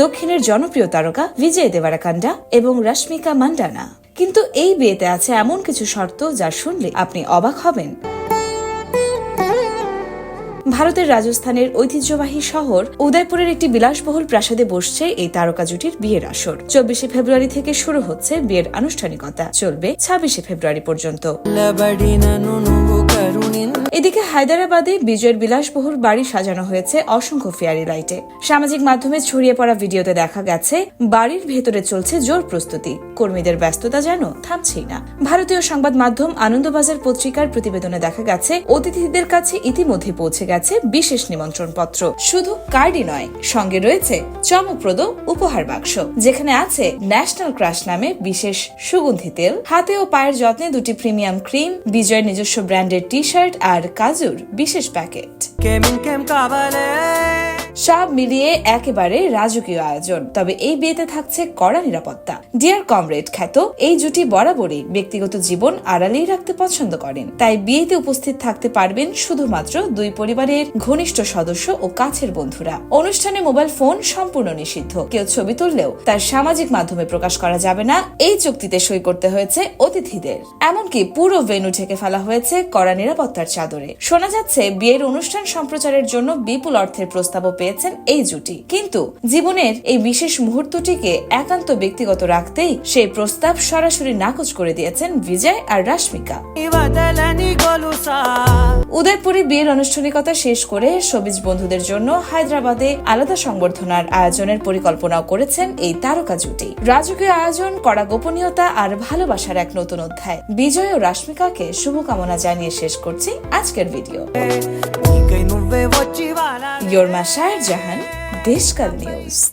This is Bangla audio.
দক্ষিণের জনপ্রিয় তারকা বিজয় দেবারাকান্ডা এবং রশ্মিকা মান্ডানা। কিন্তু এই বিয়েতে আছে এমন কিছু শর্ত যা শুনলে আপনি অবাক হবেন। ভারতের রাজস্থানের ঐতিহ্যবাহী শহর উদয়পুরের একটি বিলাসবহুল প্রাসাদে বসছে এই তারকা জুটির বিয়ের আসর। 24 ফেব্রুয়ারি থেকে শুরু হচ্ছে বিয়ের আনুষ্ঠানিকতা, চলবে 26 ফেব্রুয়ারি পর্যন্ত। এদিকে হায়দ্রাবাদে বিজয়ের বিলাসবহুল বাড়ি সাজানো হয়েছে অসংখ্য ফেয়ারি লাইটে। সামাজিক মাধ্যমে ছড়িয়ে পড়া ভিডিওতে দেখা গেছে বাড়ির ভেতরে চলছে জোর প্রস্তুতি, কর্মীদের ব্যস্ততা যেন থামছেই না। ভারতীয় সংবাদ মাধ্যম আনন্দবাজার পত্রিকার প্রতিবেদনে দেখা গেছে অতিথিদের কাছে ইতিমধ্যে পৌঁছে গেছে বিশেষ নিমন্ত্রণ পত্র। শুধু কার্ডই নয়, সঙ্গে রয়েছে চমকপ্রদ উপহার বাক্স, যেখানে আছে ন্যাশনাল ক্রাশ নামে বিশেষ সুগন্ধি তেল, হাতে ও পায়ের যত্নে 2টি প্রিমিয়াম ক্রিম, বিজয়ের নিজস্ব ব্র্যান্ডের টি শার্ট আর কাজুর বিশেষ প্যাকেট। সব মিলিয়ে একেবারে রাজকীয় আয়োজন। তবে এই বিয়েতে থাকছে কড়া নিরাপত্তা। ডিয়ার কমরেড খ্যাত এই জুটি বরাবরই ব্যক্তিগত জীবন আড়ালেই রাখতে পছন্দ করেন, তাই বিয়েতে উপস্থিত থাকতে পারবেন শুধুমাত্র দুই পরিবারের ঘনিষ্ঠ সদস্য ও কাছের বন্ধুরা। অনুষ্ঠানে মোবাইল ফোন সম্পূর্ণ নিষিদ্ধ, কেউ ছবি তুললেও তার সামাজিক মাধ্যমে প্রকাশ করা যাবে না, এই চুক্তিতে সই করতে হয়েছে অতিথিদের। এমনকি পুরো ভেন্যু ঢেকে ফেলা হয়েছে কড়া নিরাপত্তার চাদরে। শোনা যাচ্ছে বিয়ের অনুষ্ঠান সম্প্রচারের জন্য বিপুল অর্থের প্রস্তাবও পেয়েছেন এই জুটি, কিন্তু জীবনের এই বিশেষ মুহূর্তটিকে একান্ত ব্যক্তিগত রাখতেই সেই প্রস্তাব সরাসরি নাকচ করে দিয়েছেন বিজয় আর রশ্মিকা। উদয়পুরে বিয়ের আনুষ্ঠানিকতা শেষ করে শোবিজ বন্ধুদের জন্য হায়দ্রাবাদে আলাদা সংবর্ধনার আয়োজনের পরিকল্পনাও করেছেন এই তারকা জুটি। রাজকীয় আয়োজন, কড়া গোপনীয়তা আর ভালোবাসার এক নতুন অধ্যায়। বিজয় ও রশ্মিকাকে শুভকামনা জানিয়ে শেষ করছি আজকের ভিডিও। योरमा शायर जहान, देशकाल न्यूज।